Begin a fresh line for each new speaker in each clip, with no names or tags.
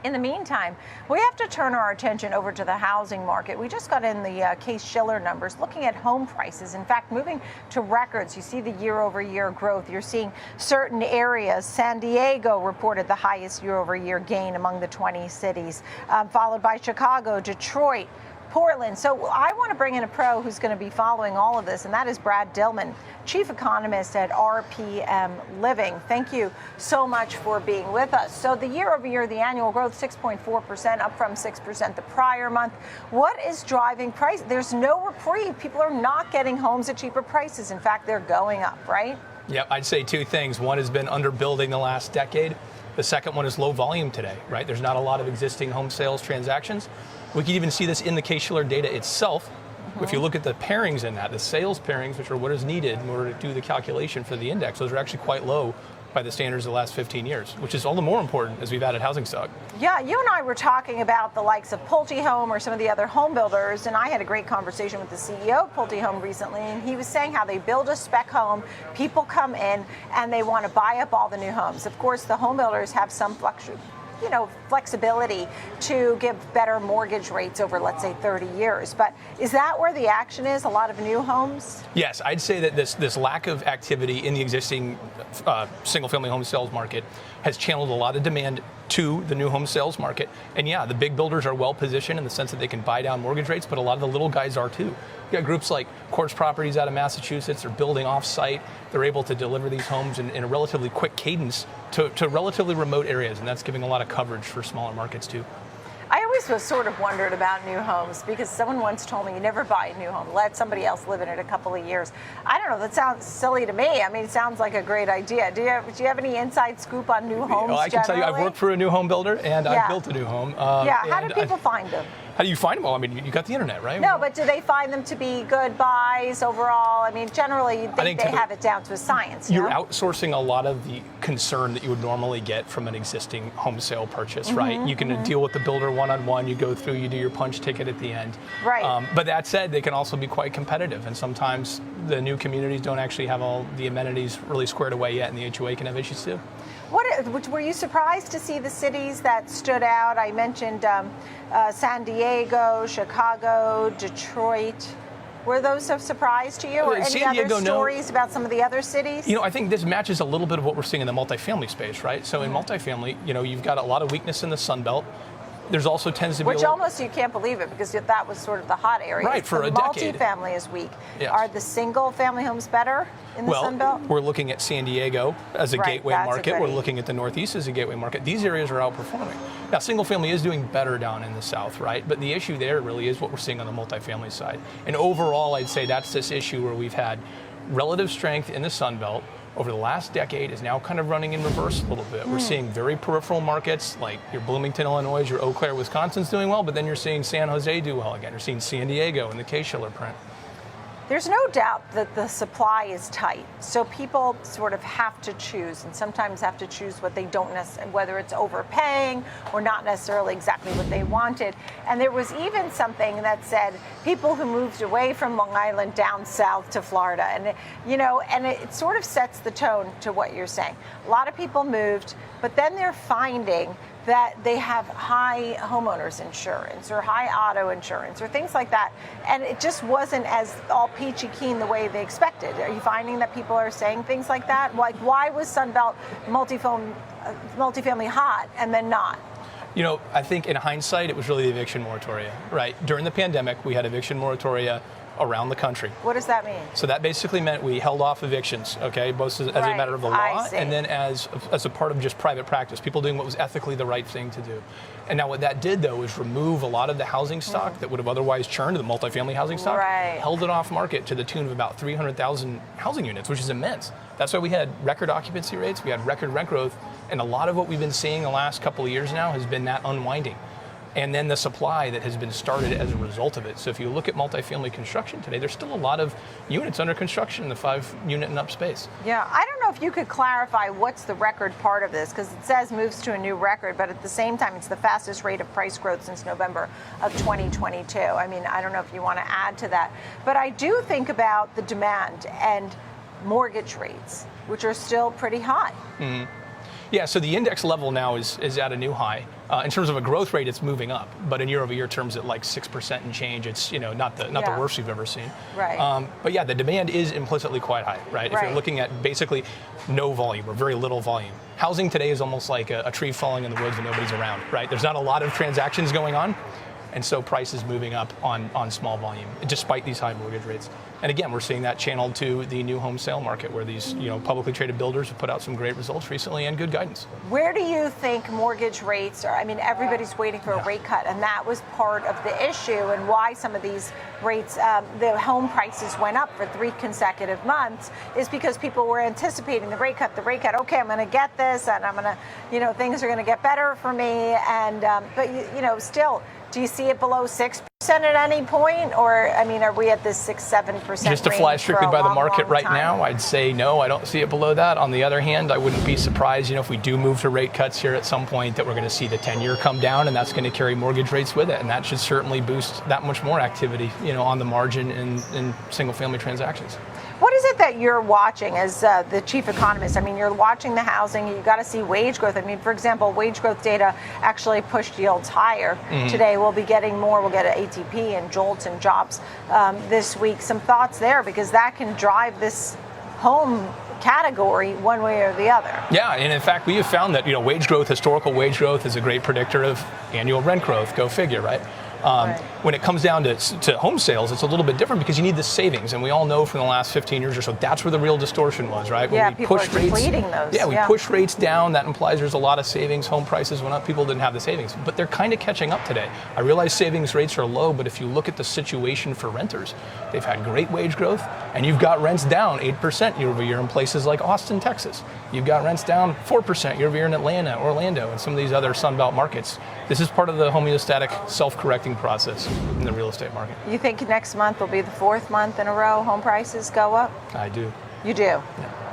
In the meantime, we have to turn our attention over to the housing market. We just got in the Case-Shiller numbers looking at home prices. In fact, moving to records. You see the year-over-year growth. You're seeing certain areas. San Diego reported the highest year-over-year gain among the 20 cities, followed by Chicago, Detroit, Portland. So I want to bring in a pro who's going to be following all of this, and that is Brad Dillman, Chief Economist at RPM Living. Thank you so much for being with us. So the year-over-year, the annual growth, 6.4%, up from 6% the prior month. What is driving price? There's no reprieve. People are not getting homes at cheaper prices. In fact, they're going up, right?
Yep, I'd say two things. One has been underbuilding the last decade. The second one is low volume today, right? There's not a lot of existing home sales transactions. We can even see this in the Case-Shiller data itself. If you look at the pairings in that, the sales pairings, which are what is needed in order to do the calculation for the index, those are actually quite low by the standards of the last 15 years, which is all the more important as we've added housing stock.
Yeah, you and I were talking about the likes of Pulte Home or some of the other home builders, and I had a great conversation with the CEO of Pulte Home recently, and he was saying how they build a spec home, people come in, and they want to buy up all the new homes. Of course, the home builders have some flexibility to give better mortgage rates over, let's say, 30 years. But is that where the action is? A lot of new homes?
Yes, I'd say that this lack of activity in the existing single-family home sales market has channeled a lot of demand to the new home sales market. And yeah, the big builders are well positioned in the sense that they can buy down mortgage rates, but a lot of the little guys are too. You got groups like Quartz Properties out of Massachusetts. They're building off-site. They're able to deliver these homes in a relatively quick cadence to relatively remote areas, and that's giving a lot of coverage for smaller markets too.
I always was sort of wondered about new homes because someone once told me you never buy a new home, let somebody else live in it a couple of years. I don't know, that sounds silly to me. I mean, it sounds like a great idea. Do you have any inside scoop on new homes?
Well, I can tell you I've worked for a new home builder and I've built a new home.
How do people find them?
How do you find them? Well, I mean, you got the internet, right?
No, but do they find them to be good buys overall? I mean, generally, you'd think they have it down to a science.
You're outsourcing a lot of the concern that you would normally get from an existing home sale purchase, right? You can deal with the builder one-on-one. You go through, you do your punch ticket at the end.
Right.
But that said, they can also be quite competitive, and sometimes the new communities don't actually have all the amenities really squared away yet, and the HOA can have issues too.
Were you surprised to see the cities that stood out? I mentioned San Diego, Chicago, Detroit. Were those of surprise to you? Or any other stories about some of the other cities?
I think this matches a little bit of what we're seeing in the multifamily space, right? So in multifamily, you've got a lot of weakness in the Sun Belt. There's also tends to be
almost you can't believe it because that was sort of the hot area.
Right, for a decade.
Multifamily is weak.
Yes.
Are the single family homes better in the Sun Belt?
We're looking at San Diego as a gateway market. We're looking at the Northeast as a gateway market. These areas are outperforming. Now, single family is doing better down in the South, right? But the issue there really is what we're seeing on the multifamily side. And overall, I'd say that's this issue where we've had relative strength in the Sun Belt over the last decade is now kind of running in reverse a little bit. We're seeing very peripheral markets like your Bloomington, Illinois, your Eau Claire, Wisconsin's doing well, but then you're seeing San Jose do well again. You're seeing San Diego in the Case-Shiller print.
There's no doubt that the supply is tight, so people sort of have to choose, and sometimes have to choose what they don't necessarily, whether it's overpaying or not necessarily exactly what they wanted. And there was even something that said people who moved away from Long Island down south to Florida, and it sort of sets the tone to what you're saying. A lot of people moved, but then they're finding that they have high homeowners insurance or high auto insurance or things like that. And it just wasn't as all peachy keen the way they expected. Are you finding that people are saying things like that? Like, why was Sunbelt multifamily hot and then not?
I think in hindsight, it was really the eviction moratoria, right? During the pandemic, we had eviction moratoria around the country.
What does that mean?
So that basically meant we held off evictions, okay, both as a matter of the law and then as a part of just private practice, people doing what was ethically the right thing to do. And now what that did, though, is remove a lot of the housing stock that would have otherwise churned to the multifamily housing stock, held it off market to the tune of about 300,000 housing units, which is immense. That's why we had record occupancy rates, we had record rent growth, and a lot of what we've been seeing the last couple of years now has been that unwinding. And then the supply that has been started as a result of it. So if you look at multifamily construction today, there's still a lot of units under construction in the 5-unit and up space.
Yeah, I don't know if you could clarify what's the record part of this, because it says moves to a new record, but at the same time, it's the fastest rate of price growth since November of 2022. I mean, I don't know if you want to add to that. But I do think about the demand and mortgage rates, which are still pretty high.
Yeah, so the index level now is at a new high. In terms of a growth rate, it's moving up, but in year-over-year terms, at like 6% and change, it's not the worst we've ever seen.
Right.
But yeah, the demand is implicitly quite high, right? If you're looking at basically no volume or very little volume, housing today is almost like a tree falling in the woods and nobody's around, right? There's not a lot of transactions going on. And so price is moving up on small volume, despite these high mortgage rates. And again, we're seeing that channeled to the new home sale market, where these publicly traded builders have put out some great results recently and good guidance.
Where do you think mortgage rates are? I mean, everybody's waiting for a rate cut, and that was part of the issue and why some of these rates, the home prices went up for 3 consecutive months, is because people were anticipating the rate cut. Okay, I'm going to get this, and I'm going to, things are going to get better for me. And but still, do you see it below 6% at any point, or are we at this 6-7%?
Just to fly strictly by the market right now, I'd say no. I don't see it below that. On the other hand, I wouldn't be surprised, if we do move to rate cuts here at some point, that we're going to see the 10-year come down, and that's going to carry mortgage rates with it, and that should certainly boost that much more activity, on the margin in single-family transactions.
What is it that you're watching as the chief economist? You're watching the housing. You got to see wage growth. For example, wage growth data actually pushed yields higher. Today we'll be getting more. We'll get an ATP and JOLTS and jobs this week. Some thoughts there, because that can drive this home category one way or the other.
Yeah, and in fact, we have found that wage growth, historical wage growth, is a great predictor of annual rent growth. Go figure, right? When it comes down to home sales, it's a little bit different, because you need the savings, and we all know from the last 15 years or so, that's where the real distortion was, right?
Yeah,
when we
people
pushed
are depleting those.
Yeah, we pushed rates down. That implies there's a lot of savings. Home prices went up. People didn't have the savings, but they're kind of catching up today. I realize savings rates are low, but if you look at the situation for renters, they've had great wage growth, and you've got rents down 8% year over year in places like Austin, Texas. You've got rents down 4% year over year in Atlanta, Orlando, and some of these other Sunbelt markets. This is part of the homeostatic self-correcting process in the real estate market.
You think next month will be the 4th month in a row home prices go up?
I do.
You do? Yeah.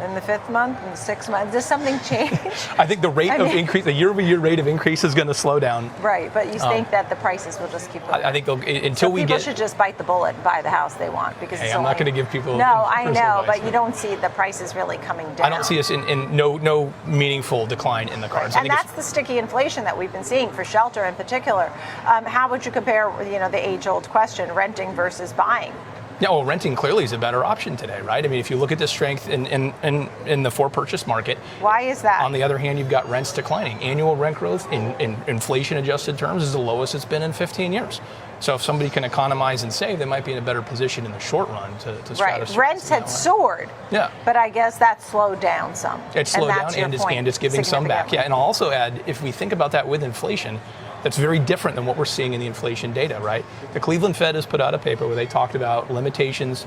In the 5th month, in the 6th month, does something change?
I think the rate of increase, the year-over-year rate of increase, is going to slow down.
Right, but you think that the prices will just keep going?
I think until we
people should just bite the bullet and buy the house they want, because
I'm not going to give people.
No, I know, but you don't see the prices really coming down.
I don't see us in no meaningful decline in the cards.
Right. And that's the sticky inflation that we've been seeing for shelter in particular. How would you compare, the age-old question, renting versus buying?
Yeah, well, renting clearly is a better option today, right? If you look at the strength in the for-purchase market.
Why is that?
On the other hand, you've got rents declining. Annual rent growth in inflation-adjusted terms is the lowest it's been in 15 years. So if somebody can economize and save, they might be in a better position in the short run to
Right. Rents had soared.
Yeah.
But I guess that slowed down some.
It slowed down, and it's giving some back. Yeah, and I'll also add, if we think about that with inflation, that's very different than what we're seeing in the inflation data, right? The Cleveland Fed has put out a paper where they talked about limitations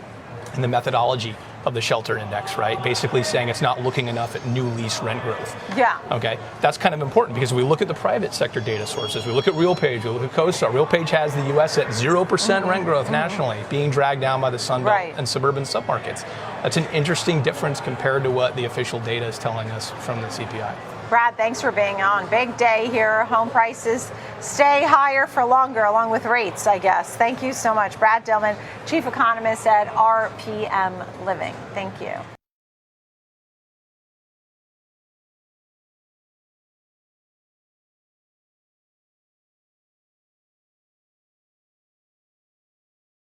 in the methodology of the shelter index, right? Basically saying it's not looking enough at new lease rent growth.
Yeah.
Okay, that's kind of important, because we look at the private sector data sources. We look at RealPage, we look at CoStar. RealPage has the U.S. at 0% rent growth nationally, being dragged down by the Sunbelt and suburban submarkets. That's an interesting difference compared to what the official data is telling us from the CPI.
Brad, thanks for being on. Big day here. Home prices stay higher for longer, along with rates, I guess. Thank you so much. Brad Dillman, Chief Economist at RPM Living. Thank you.